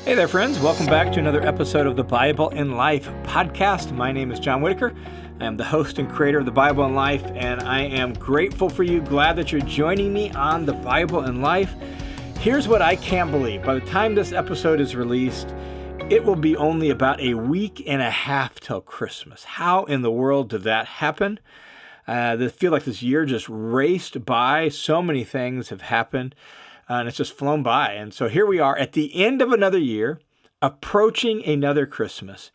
Hey there, friends. Welcome back to another episode of the Bible in Life podcast. My name is John Whitaker. I am the host and creator of the Bible in Life, and I am grateful for you, glad that you're joining me on the Bible in Life. Here's what I can't believe. By the time this episode is released, it will be only about a week and a half till Christmas. How in the world did that happen? I feel like this year just raced by. So many things have happened. And it's just flown by. And so here we are at the end of another year, approaching another Christmas.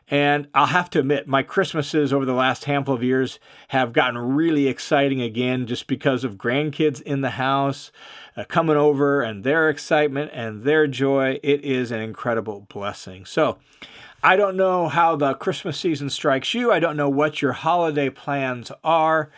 And I'll have to admit, my Christmases over the last handful of years have gotten really exciting again just because of grandkids in the house coming over and their excitement and their joy. It is an incredible blessing. So I don't know how the Christmas season strikes you. I don't know what your holiday plans are.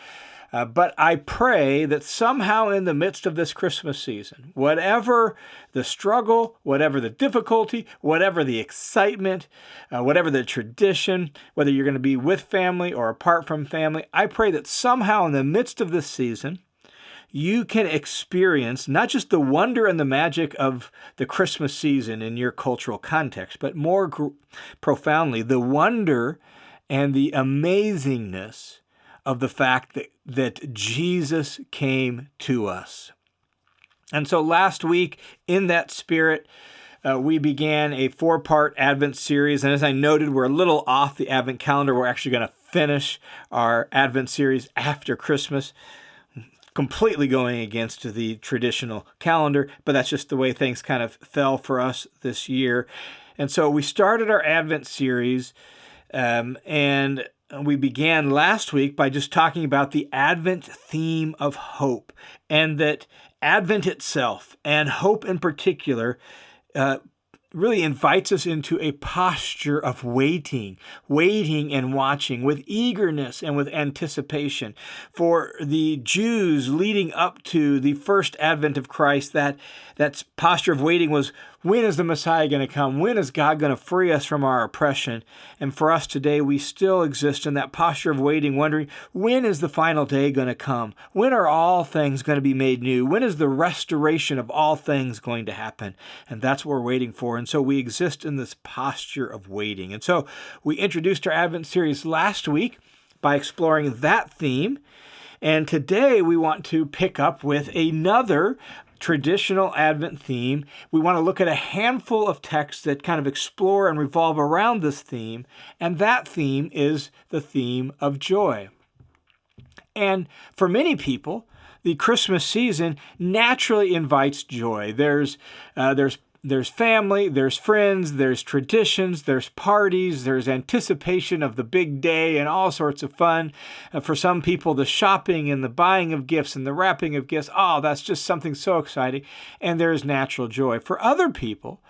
But I pray that somehow in the midst of this Christmas season, whatever the struggle, whatever the difficulty, whatever the excitement, whatever the tradition, whether you're going to be with family or apart from family, I pray that somehow in the midst of this season, you can experience not just the wonder and the magic of the Christmas season in your cultural context, but more profoundly, the wonder and the amazingness of the fact that Jesus came to us. And so last week, in that spirit, we began a 4-part Advent series. And as I noted, we're a little off the Advent calendar. We're actually going to finish our Advent series after Christmas, completely going against the traditional calendar. But that's just the way things kind of fell for us this year. And so we started our Advent series, and we began last week by just talking about the Advent theme of hope, and that Advent itself, and hope in particular, really invites us into a posture of waiting and watching with eagerness and with anticipation. For the Jews leading up to the first advent of Christ, that posture of waiting was, when is the Messiah going to come? When is God going to free us from our oppression? And for us today, we still exist in that posture of waiting, wondering, when is the final day going to come? When are all things going to be made new? When is the restoration of all things going to happen? And that's what we're waiting for. And so we exist in this posture of waiting. And so we introduced our Advent series last week by exploring that theme. And today we want to pick up with another traditional Advent theme. We want to look at a handful of texts that kind of explore and revolve around this theme, and that theme is the theme of joy. And for many people, the Christmas season naturally invites joy. There's family, there's friends, there's traditions, there's parties, there's anticipation of the big day and all sorts of fun. For some people, the shopping and the buying of gifts and the wrapping of gifts, that's just something so exciting. And there's natural joy. For other people,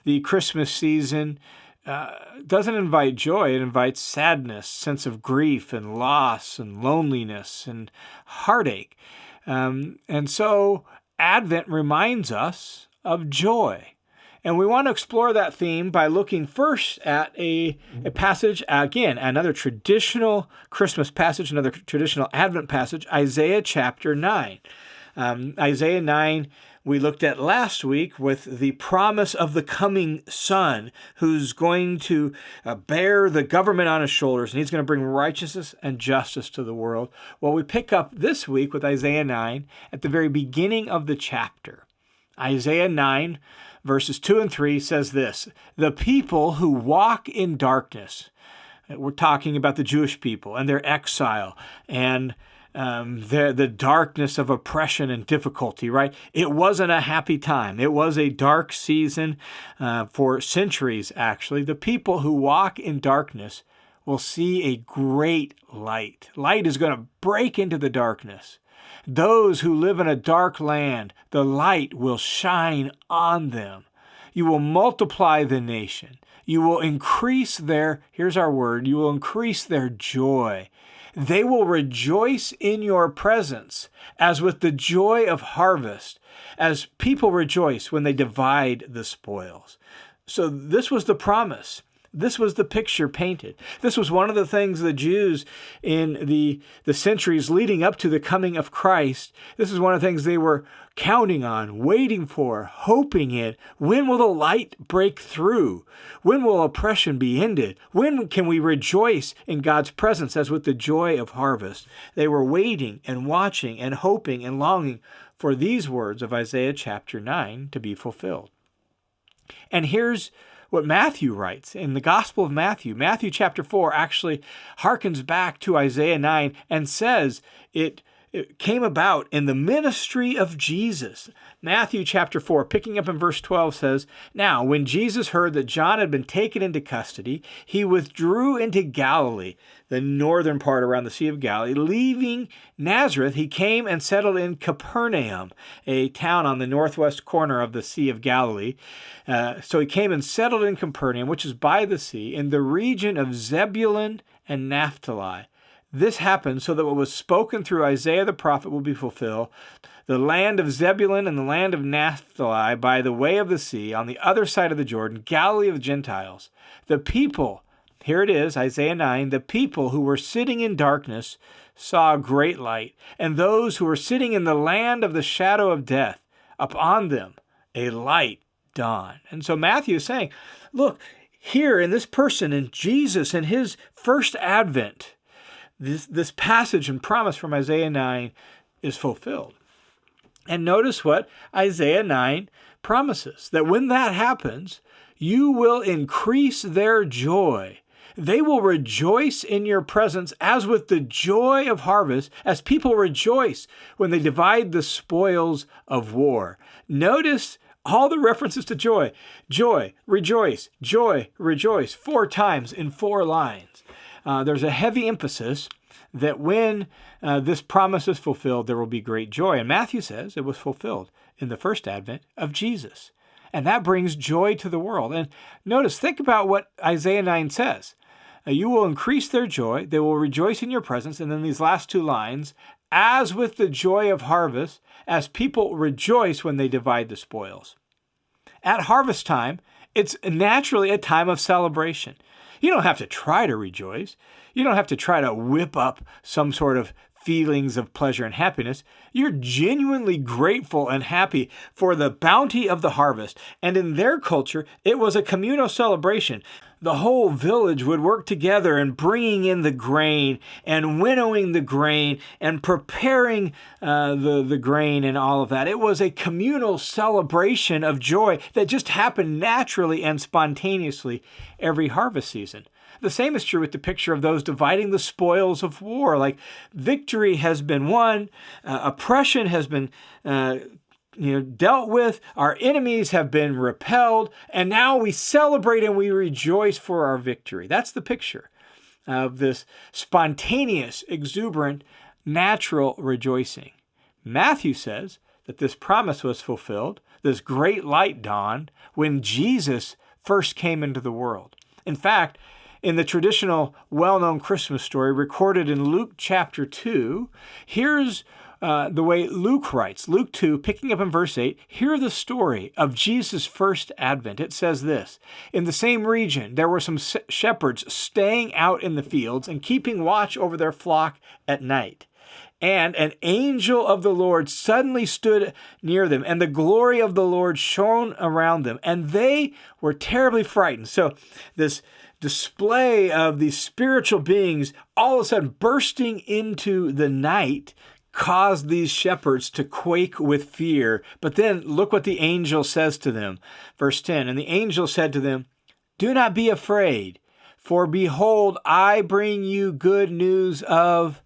the Christmas season doesn't invite joy. It invites sadness, sense of grief and loss and loneliness and heartache. And so Advent reminds us of joy. And we want to explore that theme by looking first at a passage, again, another traditional Christmas passage, another traditional Advent passage, Isaiah chapter 9. Isaiah 9 we looked at last week with the promise of the coming Son who's going to bear the government on his shoulders, and he's going to bring righteousness and justice to the world. Well, we pick up this week with Isaiah 9 at the very beginning of the chapter. Isaiah 9 verses 2 and 3 says this: the people who walk in darkness, we're talking about the Jewish people and their exile and the darkness of oppression and difficulty, right? It wasn't a happy time. It was a dark season for centuries, actually. The people who walk in darkness will see a great light. Light is going to break into the darkness. Those who live in a dark land, the light will shine on them. You will multiply the nation. You will increase here's our word, you will increase their joy. They will rejoice in your presence as with the joy of harvest, as people rejoice when they divide the spoils. So this was the promise. This was the picture painted. This was one of the things the Jews in the centuries leading up to the coming of Christ, this is one of the things they were counting on, waiting for, hoping in. When will the light break through? When will oppression be ended? When can we rejoice in God's presence as with the joy of harvest? They were waiting and watching and hoping and longing for these words of Isaiah chapter 9 to be fulfilled. And here's what Matthew writes in the Gospel of Matthew. Matthew chapter 4 actually harkens back to Isaiah 9 and says it came about in the ministry of Jesus. Matthew chapter 4, picking up in verse 12, says, "Now, when Jesus heard that John had been taken into custody, he withdrew into Galilee," the northern part around the Sea of Galilee. "Leaving Nazareth, he came and settled in Capernaum," a town on the northwest corner of the Sea of Galilee. So he came and settled in Capernaum, which is by the sea, in the region of Zebulun and Naphtali. This happened so that what was spoken through Isaiah the prophet will be fulfilled. The land of Zebulun and the land of Naphtali by the way of the sea, on the other side of the Jordan, Galilee of the Gentiles. The people, here it is, Isaiah 9, the people who were sitting in darkness saw a great light, and those who were sitting in the land of the shadow of death, upon them a light dawned. And so Matthew is saying, look, here in this person, in Jesus, in his first advent, this passage and promise from Isaiah 9 is fulfilled. And notice what Isaiah 9 promises, that when that happens, you will increase their joy. They will rejoice in your presence as with the joy of harvest, as people rejoice when they divide the spoils of war. Notice all the references to joy. Joy, rejoice, 4 times in 4 lines. There's a heavy emphasis that when this promise is fulfilled, there will be great joy. And Matthew says it was fulfilled in the first advent of Jesus. And that brings joy to the world. And notice, think about what Isaiah 9 says. You will increase their joy. They will rejoice in your presence. And then these last 2 lines, as with the joy of harvest, as people rejoice when they divide the spoils. At harvest time, it's naturally a time of celebration. You don't have to try to rejoice. You don't have to try to whip up some sort of feelings of pleasure and happiness. You're genuinely grateful and happy for the bounty of the harvest. And in their culture, it was a communal celebration. The whole village would work together in bringing in the grain and winnowing the grain and preparing the grain and all of that. It was a communal celebration of joy that just happened naturally and spontaneously every harvest season. The same is true with the picture of those dividing the spoils of war. Like, victory has been won, oppression has been dealt with, our enemies have been repelled, and now we celebrate and we rejoice for our victory. That's the picture of this spontaneous, exuberant, natural rejoicing. Matthew says that this promise was fulfilled, this great light dawned, when Jesus first came into the world. In fact, in the traditional, well-known Christmas story recorded in Luke chapter 2, here's the way Luke writes. Luke 2, picking up in verse 8, hear the story of Jesus' first advent. It says this, "In the same region, there were some shepherds staying out in the fields and keeping watch over their flock at night. And an angel of the Lord suddenly stood near them, and the glory of the Lord shone around them, and they were terribly frightened." So this display of these spiritual beings all of a sudden bursting into the night caused these shepherds to quake with fear. But then look what the angel says to them. Verse 10, "And the angel said to them, 'Do not be afraid, for behold, I bring you good news of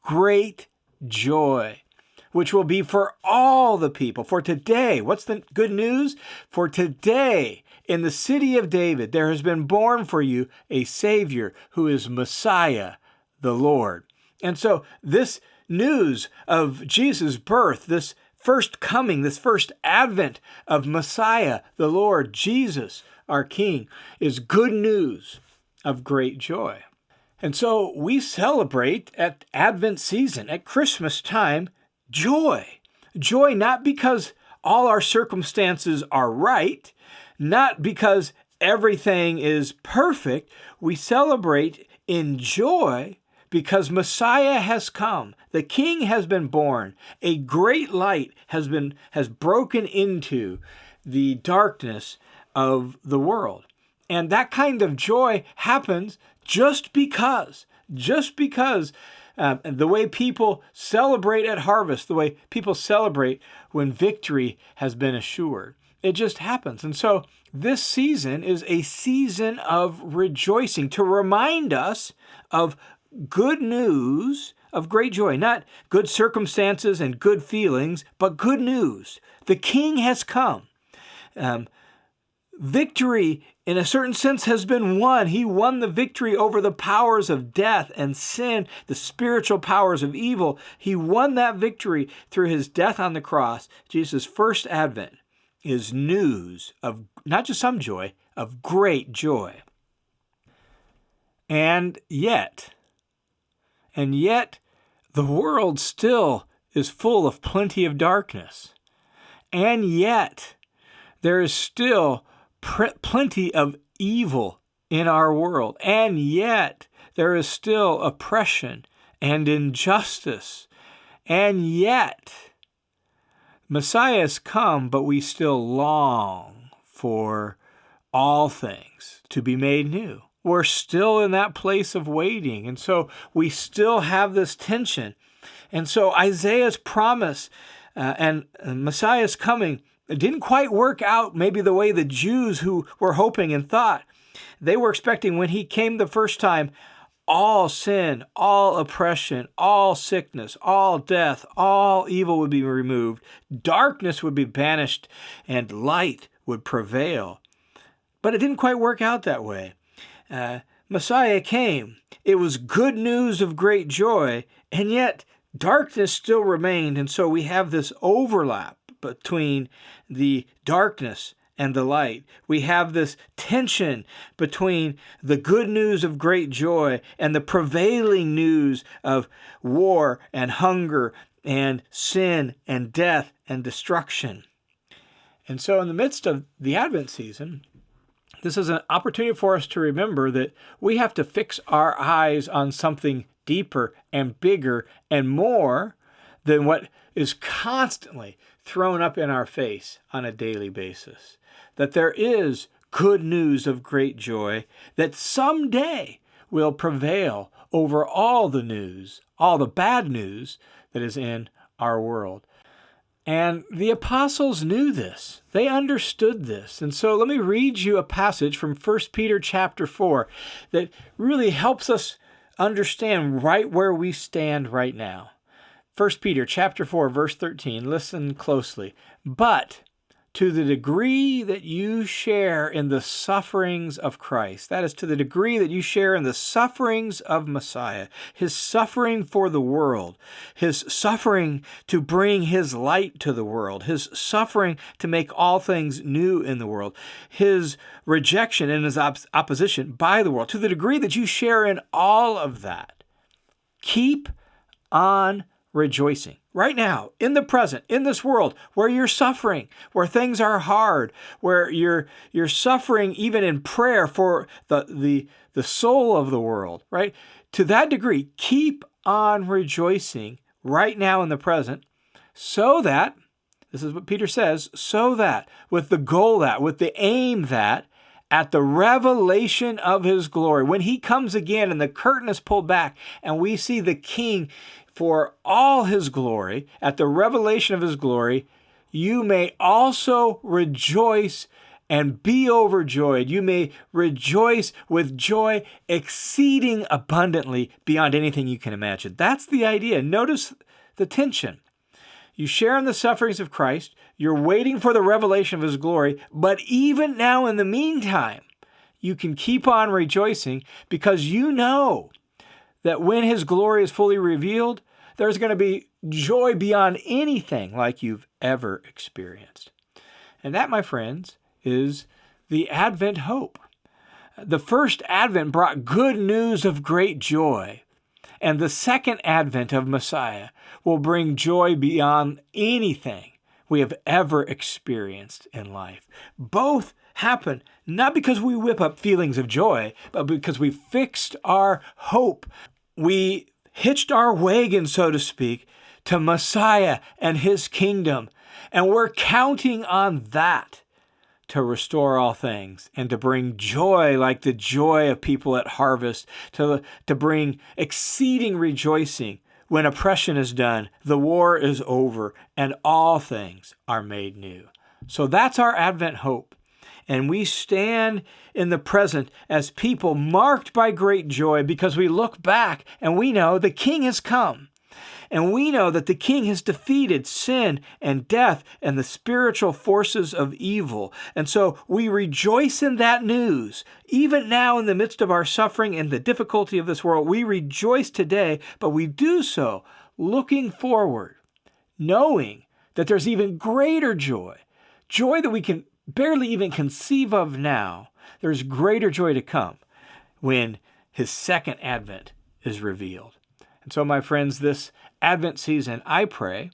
great joy, which will be for all the people. For today,'" what's the good news? "For today, in the city of David, there has been born for you a Savior who is Messiah, the Lord." And so this news of Jesus' birth, this first coming, this first advent of Messiah, the Lord, Jesus, our King, is good news of great joy. And so we celebrate at Advent season, at Christmas time, joy. Joy not because all our circumstances are right, not because everything is perfect, we celebrate in joy because Messiah has come. The King has been born. A great light has broken into the darkness of the world. And that kind of joy happens just because the way people celebrate at harvest, the way people celebrate when victory has been assured. It just happens. And so this season is a season of rejoicing to remind us of good news of great joy, not good circumstances and good feelings, but good news. The King has come. Victory, in a certain sense, has been won. He won the victory over the powers of death and sin, the spiritual powers of evil. He won that victory through his death on the cross. Jesus' first advent is news of not just some joy, of great joy. And yet, the world still is full of plenty of darkness. And yet, there is still plenty of evil in our world. And yet, there is still oppression and injustice. And yet, Messiah has come, but we still long for all things to be made new. We're still in that place of waiting. And so we still have this tension. And so Isaiah's promise and Messiah's coming, it didn't quite work out maybe the way the Jews who were hoping and thought. They were expecting when he came the first time, all sin, all oppression, all sickness, all death, all evil would be removed. Darkness would be banished and light would prevail. But it didn't quite work out that way. Messiah came. It was good news of great joy, and yet darkness still remained. And so we have this overlap between the darkness and the light. We have this tension between the good news of great joy and the prevailing news of war and hunger and sin and death and destruction. And so in the midst of the Advent season, this is an opportunity for us to remember that we have to fix our eyes on something deeper and bigger and more than what is constantly thrown up in our face on a daily basis. That there is good news of great joy that someday will prevail over all the news, all the bad news that is in our world. And the apostles knew this. They understood this. And so let me read you a passage from 1 Peter chapter 4 that really helps us understand right where we stand right now. 1 Peter chapter 4, verse 13, listen closely. But to the degree that you share in the sufferings of Christ, that is, to the degree that you share in the sufferings of Messiah, his suffering for the world, his suffering to bring his light to the world, his suffering to make all things new in the world, his rejection and his opposition by the world, to the degree that you share in all of that, keep on rejoicing. Right now, in the present, in this world, where you're suffering, where things are hard, where you're suffering even in prayer for the soul of the world, right? To that degree, keep on rejoicing right now in the present, so that, this is what Peter says, so that, with the goal that, with the aim that, at the revelation of his glory, when he comes again and the curtain is pulled back and we see the King for all his glory, at the revelation of his glory, you may also rejoice and be overjoyed. You may rejoice with joy exceeding abundantly beyond anything you can imagine. That's the idea. Notice the tension. You share in the sufferings of Christ. You're waiting for the revelation of his glory. But even now in the meantime, you can keep on rejoicing because you know that when his glory is fully revealed, there's going to be joy beyond anything like you've ever experienced. And that, my friends, is the Advent hope. The first Advent brought good news of great joy. And the second Advent of Messiah will bring joy beyond anything we have ever experienced in life. Both happen not because we whip up feelings of joy, but because we fixed our hope. We hitched our wagon, so to speak, to Messiah and his kingdom. And we're counting on that to restore all things and to bring joy like the joy of people at harvest, to bring exceeding rejoicing when oppression is done, the war is over, and all things are made new. So that's our Advent hope. And we stand in the present as people marked by great joy because we look back and we know the King has come. And we know that the King has defeated sin and death and the spiritual forces of evil. And so we rejoice in that news. Even now in the midst of our suffering and the difficulty of this world, we rejoice today, but we do so looking forward, knowing that there's even greater joy that we can barely even conceive of now. There's greater joy to come when his second advent is revealed. And so, my friends, this Advent season, I pray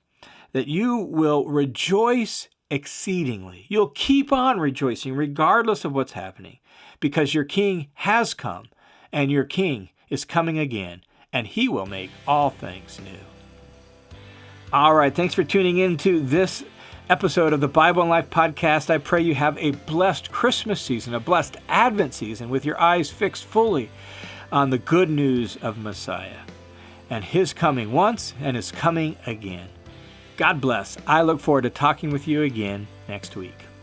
that you will rejoice exceedingly. You'll keep on rejoicing regardless of what's happening because your King has come and your King is coming again, and he will make all things new. All right, thanks for tuning in to this episode of the Bible and Life podcast. I pray you have a blessed Christmas season, a blessed Advent season with your eyes fixed fully on the good news of Messiah and his coming once and his coming again. God bless. I look forward to talking with you again next week.